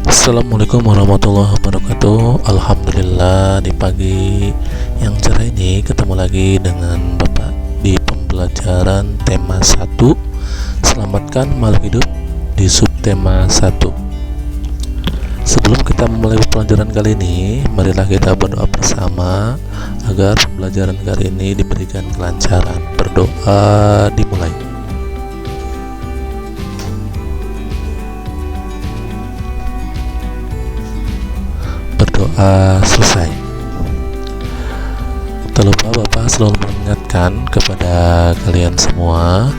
Assalamualaikum warahmatullahi wabarakatuh. Alhamdulillah, di pagi yang cerah ini ketemu lagi dengan Bapak di pembelajaran tema 1, selamatkan makhluk hidup, di subtema 1. Sebelum kita memulai pelajaran kali ini, marilah kita berdoa bersama agar pembelajaran kali ini diberikan kelancaran. Berdoa dimulai. Berdoa selesai. Tak lupa Bapak selalu mengingatkan kepada kalian semua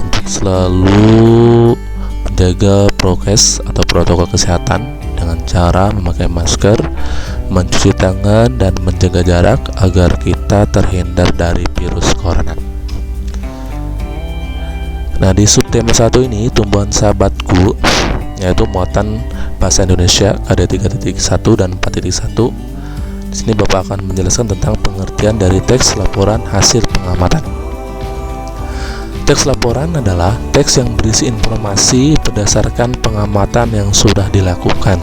untuk selalu menjaga prokes atau protokol kesehatan dengan cara memakai masker, mencuci tangan, dan menjaga jarak agar kita terhindar dari virus corona. Nah, di subtema 1 ini, tumbuhan sahabatku, yaitu muatan bahasa Indonesia KD 3.1 dan 4.1. Di sini Bapak akan menjelaskan tentang pengertian dari teks laporan hasil pengamatan. Teks laporan adalah teks yang berisi informasi berdasarkan pengamatan yang sudah dilakukan.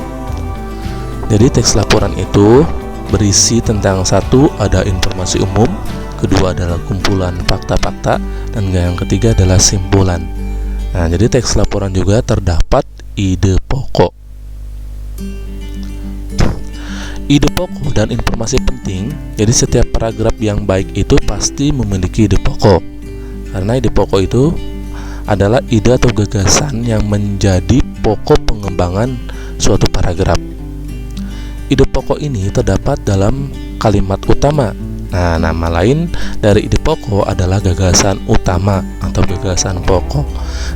Jadi teks laporan itu berisi tentang: satu, ada informasi umum; kedua, adalah kumpulan fakta-fakta; dan yang ketiga adalah simpulan. Nah, jadi teks laporan juga terdapat ide pokok. Ide pokok dan informasi penting. Jadi setiap paragraf yang baik itu pasti memiliki ide pokok, karena ide pokok itu adalah ide atau gagasan yang menjadi pokok pengembangan suatu paragraf. Ide pokok ini terdapat dalam kalimat utama. Nah, nama lain dari ide pokok adalah gagasan utama atau gagasan pokok.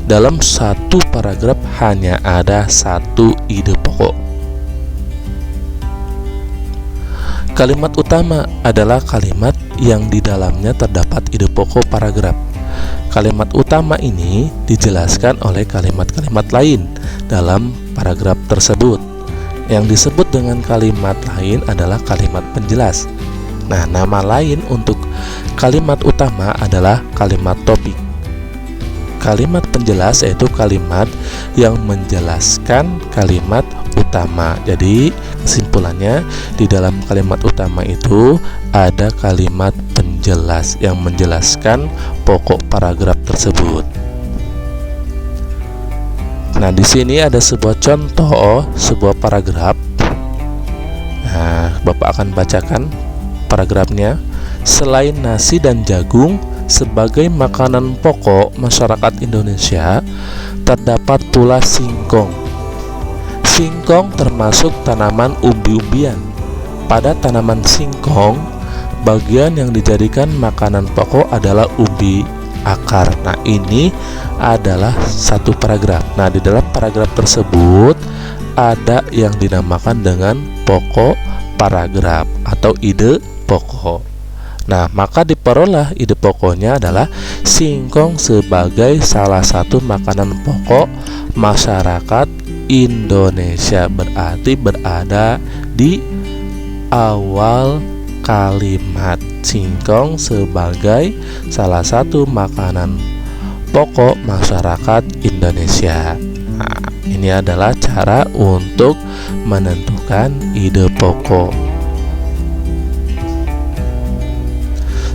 Dalam satu paragraf hanya ada satu ide pokok. Kalimat utama adalah kalimat yang di dalamnya terdapat ide pokok paragraf. Kalimat utama ini dijelaskan oleh kalimat-kalimat lain dalam paragraf tersebut. Yang disebut dengan kalimat lain adalah kalimat penjelas. Nah, nama lain untuk kalimat utama adalah kalimat topik. Kalimat penjelas yaitu kalimat yang menjelaskan kalimat utama. Jadi kesimpulannya, di dalam kalimat utama itu ada kalimat penjelas yang menjelaskan pokok paragraf tersebut. Nah, di sini ada sebuah contoh sebuah paragraf. Nah, Bapak akan bacakan paragrafnya. Selain nasi dan jagung sebagai makanan pokok masyarakat Indonesia, terdapat pula singkong. Singkong termasuk tanaman umbi-umbian. Pada tanaman singkong, bagian yang dijadikan makanan pokok adalah umbi akar. Nah, ini adalah satu paragraf. Nah, di dalam paragraf tersebut ada yang dinamakan dengan pokok paragraf atau ide pokok. Nah, maka diperoleh ide pokoknya adalah singkong sebagai salah satu makanan pokok masyarakat Indonesia. Berarti berada di awal kalimat, singkong sebagai salah satu makanan pokok masyarakat Indonesia. Nah, ini adalah cara untuk menentukan ide pokok.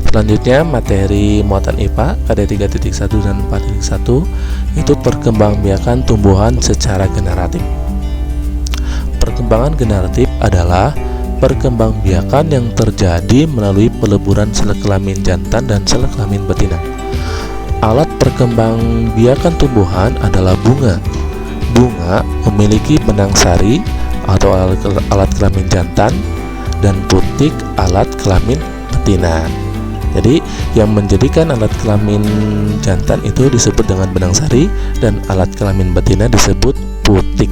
Selanjutnya, materi muatan IPA KD 3.1 dan 4.1 itu perkembangbiakan tumbuhan secara generatif. Perkembangan generatif adalah perkembangbiakan yang terjadi melalui peleburan sel kelamin jantan dan sel kelamin betina. Alat perkembangbiakan tumbuhan adalah bunga. Bunga memiliki benang sari atau alat kelamin jantan dan putik alat kelamin betina. Jadi yang menjadikan alat kelamin jantan itu disebut dengan benang sari dan alat kelamin betina disebut putik.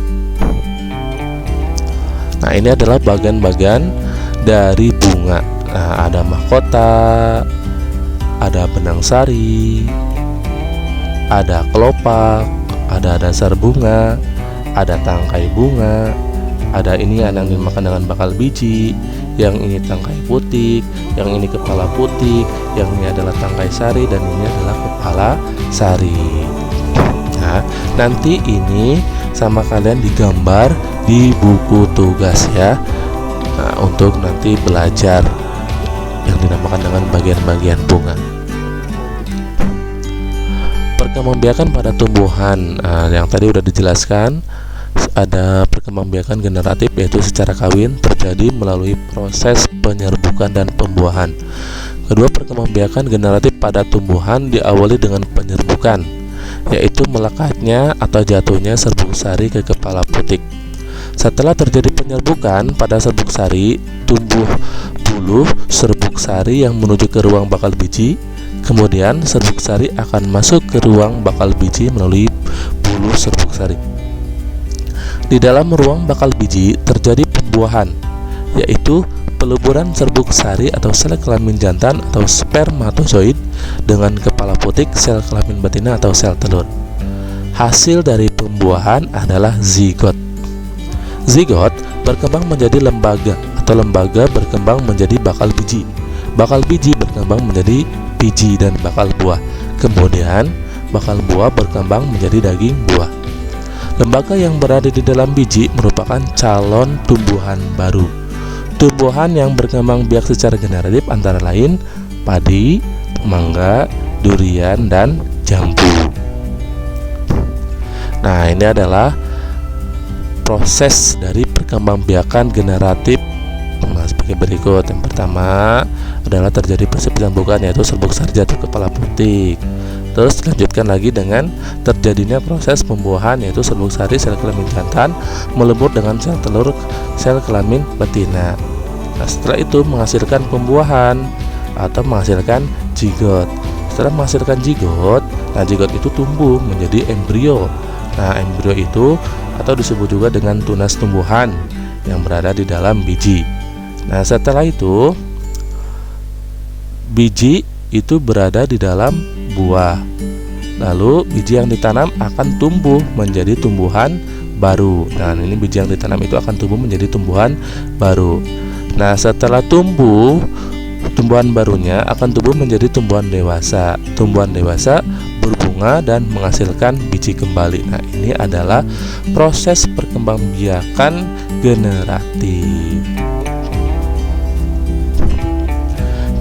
Nah, ini adalah bagian-bagian dari bunga. Nah, ada mahkota, ada benang sari, ada kelopak, ada dasar bunga, ada tangkai bunga, Ada ini yang dimakan dengan bakal biji, yang ini tangkai putik, yang ini kepala putik, yang ini adalah tangkai sari, dan ini adalah kepala sari. Nah, nanti ini sama kalian digambar di buku tugas ya. Nah, untuk nanti belajar yang dinamakan dengan bagian-bagian bunga. Perkembangbiakan pada tumbuhan, yang tadi udah dijelaskan, ada perkembangbiakan generatif yaitu secara kawin terjadi melalui proses penyerbukan dan pembuahan. Kedua, perkembangbiakan generatif pada tumbuhan diawali dengan penyerbukan, yaitu melekatnya atau jatuhnya serbuk sari ke kepala putik. Setelah terjadi penyerbukan pada serbuk sari, tumbuh buluh serbuk sari yang menuju ke ruang bakal biji. Kemudian serbuk sari akan masuk ke ruang bakal biji melalui buluh serbuk sari. Di dalam ruang bakal biji terjadi pembuahan, yaitu peluburan serbuk sari atau sel kelamin jantan atau spermatozoid dengan kepala putik sel kelamin betina atau sel telur. Hasil dari pembuahan adalah zigot. Zigot berkembang menjadi lembaga atau lembaga berkembang menjadi bakal biji. Bakal biji berkembang menjadi biji dan bakal buah. Kemudian bakal buah berkembang menjadi daging buah. Lembaga yang berada di dalam biji merupakan calon tumbuhan baru. Tumbuhan yang berkembang biak secara generatif antara lain padi, mangga, durian, dan jambu. Nah, ini adalah proses dari perkembangbiakan generatif sebagai berikut. Yang pertama adalah terjadi proses penyerbukan, yaitu serbuk sari jatuh ke kepala putik. Terus dilanjutkan lagi dengan terjadinya proses pembuahan, yaitu serbuk sari sel kelamin jantan melebur dengan sel telur sel kelamin betina. Nah, setelah itu menghasilkan pembuahan atau menghasilkan zigot. Setelah menghasilkan zigot, nah zigot itu tumbuh menjadi embrio. Nah, embrio itu atau disebut juga dengan tunas tumbuhan yang berada di dalam biji. Nah, setelah itu biji itu berada di dalam buah. Lalu biji yang ditanam akan tumbuh menjadi tumbuhan baru. Nah, ini biji yang ditanam itu akan tumbuh menjadi tumbuhan baru. Nah, setelah tumbuh, tumbuhan barunya akan tumbuh menjadi tumbuhan dewasa. Tumbuhan dewasa berbunga dan menghasilkan biji kembali. Nah, ini adalah proses perkembangbiakan generatif.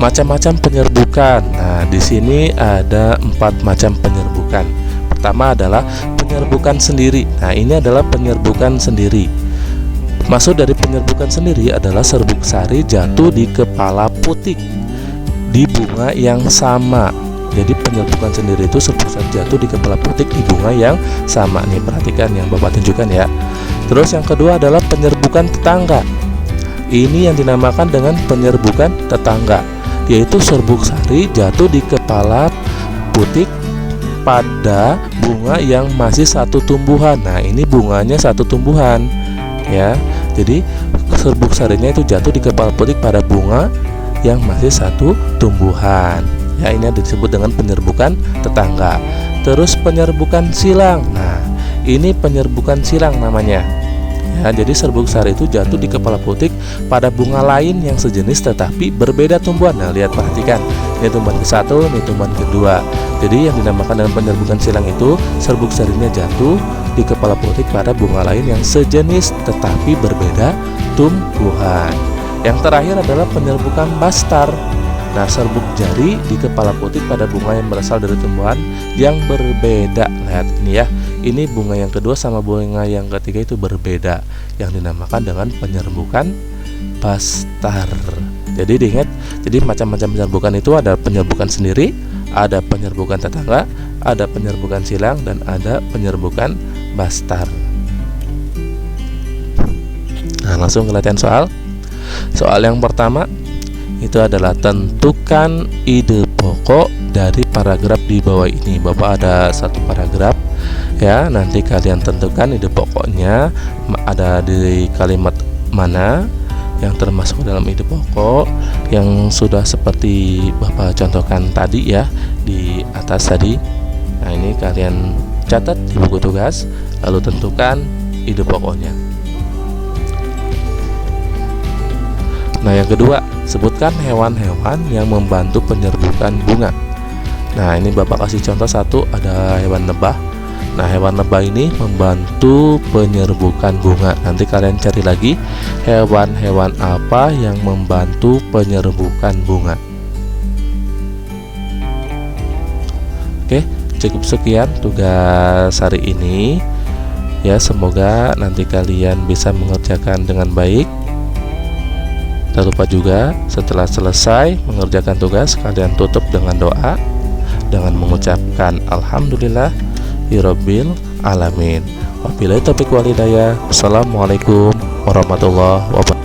Macam-macam penyerbukan. Nah, di sini ada 4 macam penyerbukan. Pertama adalah penyerbukan sendiri. Nah, ini adalah penyerbukan sendiri. Maksud dari penyerbukan sendiri adalah serbuk sari jatuh di kepala putik di bunga yang sama. Jadi penyerbukan sendiri itu serbuk sari jatuh di kepala putik di bunga yang sama. Nih, perhatikan yang Bapak tunjukkan ya. Terus yang kedua adalah penyerbukan tetangga. Ini yang dinamakan dengan penyerbukan tetangga, yaitu serbuk sari jatuh di kepala putik pada bunga yang masih satu tumbuhan. Nah, ini bunganya satu tumbuhan ya. Jadi serbuk sarinya itu jatuh di kepala putik pada bunga yang masih satu tumbuhan. Ya, ini disebut dengan penyerbukan tetangga. Terus penyerbukan silang. Nah, ini penyerbukan silang namanya. Ya, jadi serbuk sari itu jatuh di kepala putik pada bunga lain yang sejenis tetapi berbeda tumbuhan. Nah, lihat, perhatikan. Ini tumbuhan ke-1, ini tumbuhan kedua. Jadi yang dinamakan dengan penyerbukan silang itu serbuk sarinya jatuh di kepala putik pada bunga lain yang sejenis tetapi berbeda tumbuhan. Yang terakhir adalah penyerbukan bastar. Nah, serbuk jari di kepala putik pada bunga yang berasal dari tumbuhan yang berbeda. Lihat ini ya. Ini bunga yang kedua sama bunga yang ketiga itu berbeda, yang dinamakan dengan penyerbukan bastar. Jadi diingat, jadi macam-macam penyerbukan itu ada penyerbukan sendiri, ada penyerbukan tetangga, ada penyerbukan silang, dan ada penyerbukan bastar. Nah, langsung ke latihan soal. Soal yang pertama itu adalah tentukan ide pokok dari paragraf di bawah ini. Bapak ada satu paragraf ya, nanti kalian tentukan ide pokoknya ada di kalimat mana yang termasuk dalam ide pokok yang sudah seperti Bapak contohkan tadi ya di atas tadi. Nah, ini kalian catat di buku tugas lalu tentukan ide pokoknya. Nah, yang kedua, sebutkan hewan-hewan yang membantu penyerbukan bunga. Nah, ini Bapak kasih contoh satu, ada hewan lebah. Nah, hewan lebah ini membantu penyerbukan bunga. Nanti kalian cari lagi hewan-hewan apa yang membantu penyerbukan bunga. Oke, cukup sekian tugas hari ini. Ya, semoga nanti kalian bisa mengerjakan dengan baik. Tak lupa juga setelah selesai mengerjakan tugas, kalian tutup dengan doa dengan mengucapkan alhamdulillah Rabbil alamin. Wabillahi taufiq wal hidayah. Assalamualaikum warahmatullahi wabarakatuh.